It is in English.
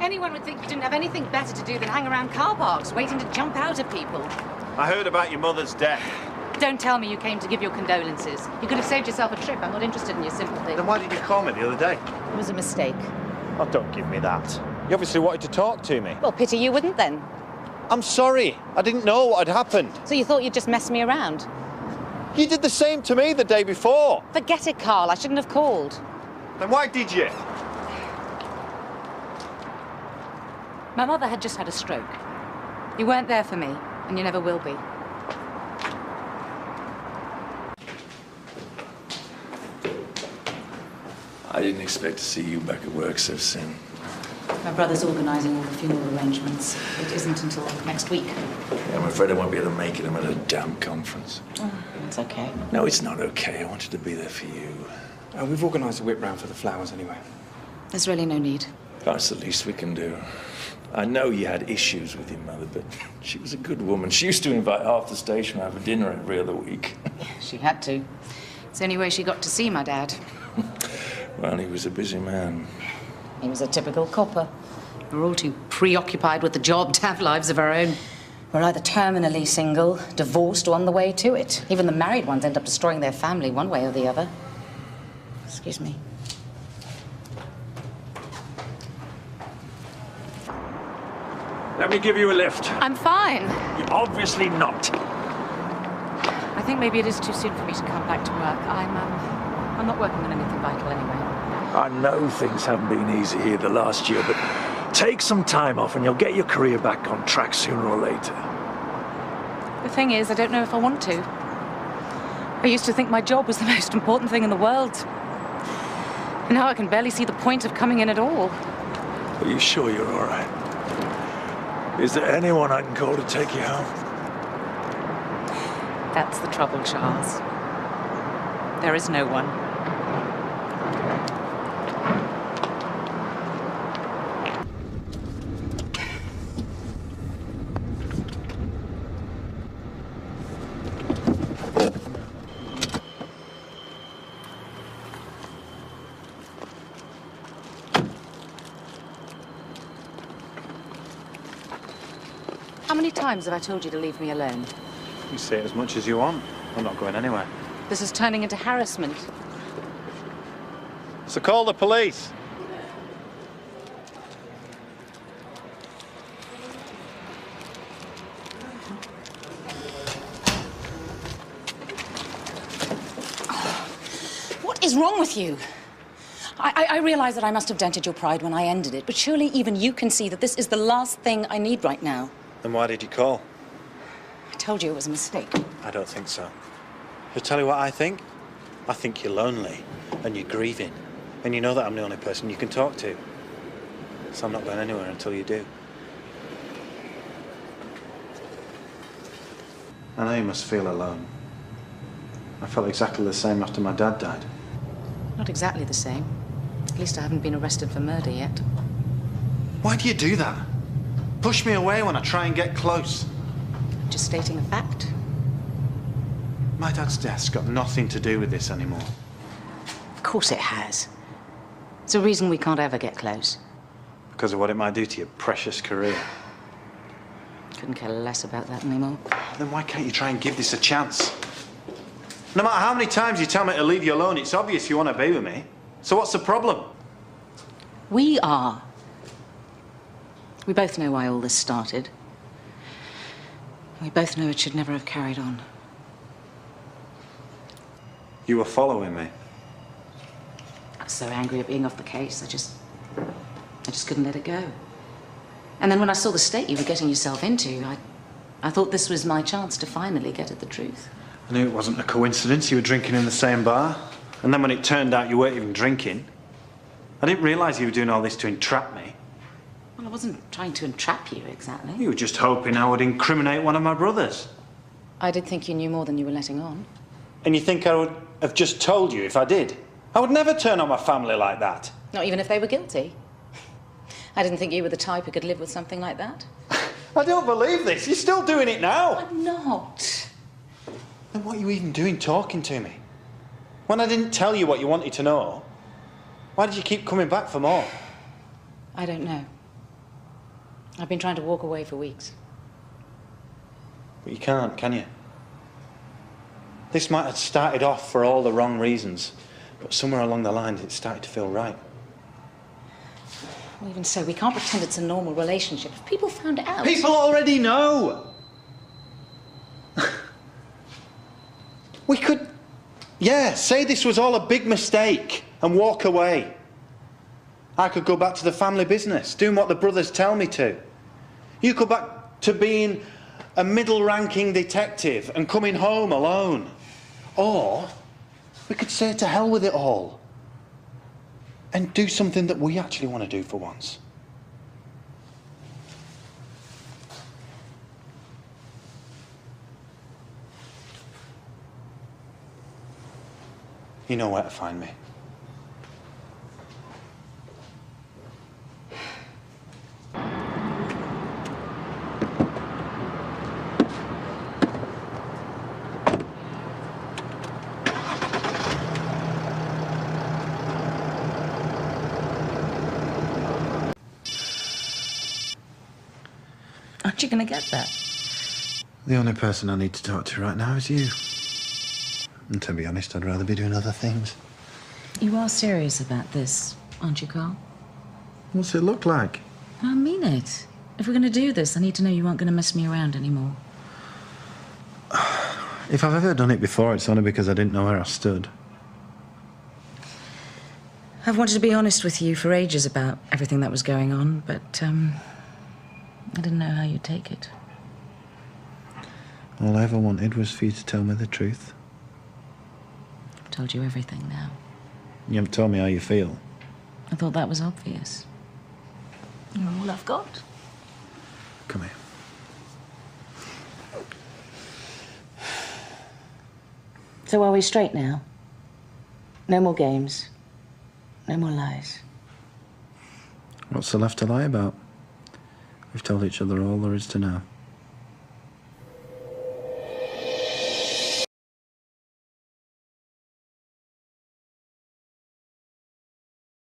Anyone would think you didn't have anything better to do than hang around car parks, waiting to jump out at people. I heard about your mother's death. Don't tell me you came to give your condolences. You could have saved yourself a trip. I'm not interested in your sympathy. Then why did you call me the other day? It was a mistake. Oh, don't give me that. You obviously wanted to talk to me. Well, pity you wouldn't then. I'm sorry. I didn't know what had happened. So you thought you'd just mess me around? You did the same to me the day before. Forget it, Carl. I shouldn't have called. Then why did you? My mother had just had a stroke. You weren't there for me, and you never will be. I didn't expect to see you back at work so soon. My brother's organising all the funeral arrangements. It isn't until next week. Yeah, I'm afraid I won't be able to make it. I'm at a damn conference. Oh, it's okay. No, it's not okay. I wanted to be there for you. We've organised a whip round for the flowers anyway. There's really no need. That's the least we can do. I know you had issues with your mother, but she was a good woman. She used to invite half the station round for dinner every other week. She had to. It's the only way she got to see my dad. Well, he was a busy man. He was a typical copper. We're all too preoccupied with the job to have lives of our own. We're either terminally single, divorced, or on the way to it. Even the married ones end up destroying their family one way or the other. Excuse me. Let me give you a lift. I'm fine. You're obviously not. I think maybe it is too soon for me to come back to work. I'm not working on anything vital anyway. I know things haven't been easy here the last year, but take some time off and you'll get your career back on track sooner or later. The thing is, I don't know if I want to. I used to think my job was the most important thing in the world. Now I can barely see the point of coming in at all. Are you sure you're all right? Is there anyone I can call to take you home? That's the trouble, Charles. There is no one. How many times have I told you to leave me alone? You say it as much as you want. I'm not going anywhere. This is turning into harassment. So call the police. What is wrong with you? I realize that I must have dented your pride when I ended it, but surely even you can see that this is the last thing I need right now. Then why did you call? I told you it was a mistake. I don't think so. I'll tell you what I think. I think you're lonely and you're grieving. And you know that I'm the only person you can talk to. So I'm not going anywhere until you do. I know you must feel alone. I felt exactly the same after my dad died. Not exactly the same. At least I haven't been arrested for murder yet. Why do you do that? Push me away when I try and get close. Just stating a fact. My dad's death's got nothing to do with this anymore. Of course it has. It's a reason we can't ever get close. Because of what it might do to your precious career. Couldn't care less about that anymore. Then why can't you try and give this a chance? No matter how many times you tell me to leave you alone, it's obvious you want to be with me. So what's the problem? We are. We both know why all this started. We both know it should never have carried on. You were following me. I was so angry at being off the case, I just couldn't let it go. And then when I saw the state you were getting yourself into, I thought this was my chance to finally get at the truth. I knew it wasn't a coincidence you were drinking in the same bar. And then when it turned out you weren't even drinking, I didn't realise you were doing all this to entrap me. Well, I wasn't trying to entrap you, exactly. You were just hoping I would incriminate one of my brothers. I did think you knew more than you were letting on. And you think I would have just told you if I did? I would never turn on my family like that. Not even if they were guilty. I didn't think you were the type who could live with something like that. I don't believe this. You're still doing it now. I'm not. Then what are you even doing talking to me? When I didn't tell you what you wanted to know, why did you keep coming back for more? I don't know. I've been trying to walk away for weeks. But you can't, can you? This might have started off for all the wrong reasons, but somewhere along the line it started to feel right. Well, even so, we can't pretend it's a normal relationship. If people found out... People already know! We could, yeah, say this was all a big mistake and walk away. I could go back to the family business, doing what the brothers tell me to. You go back to being a middle-ranking detective and coming home alone. Or we could say to hell with it all and do something that we actually want to do for once. You know where to find me. Aren't you going to get that? The only person I need to talk to right now is you. And to be honest, I'd rather be doing other things. You are serious about this, aren't you, Carl? What's it look like? I mean it. If we're going to do this, I need to know you aren't going to mess me around anymore. If I've ever done it before, it's only because I didn't know where I stood. I've wanted to be honest with you for ages about everything that was going on, but, I didn't know how you'd take it. All I ever wanted was for you to tell me the truth. I've told you everything now. You haven't told me how you feel. I thought that was obvious. You're all I've got. Come here. So are we straight now? No more games. No more lies. What's there left to lie about? We've told each other all there is to know.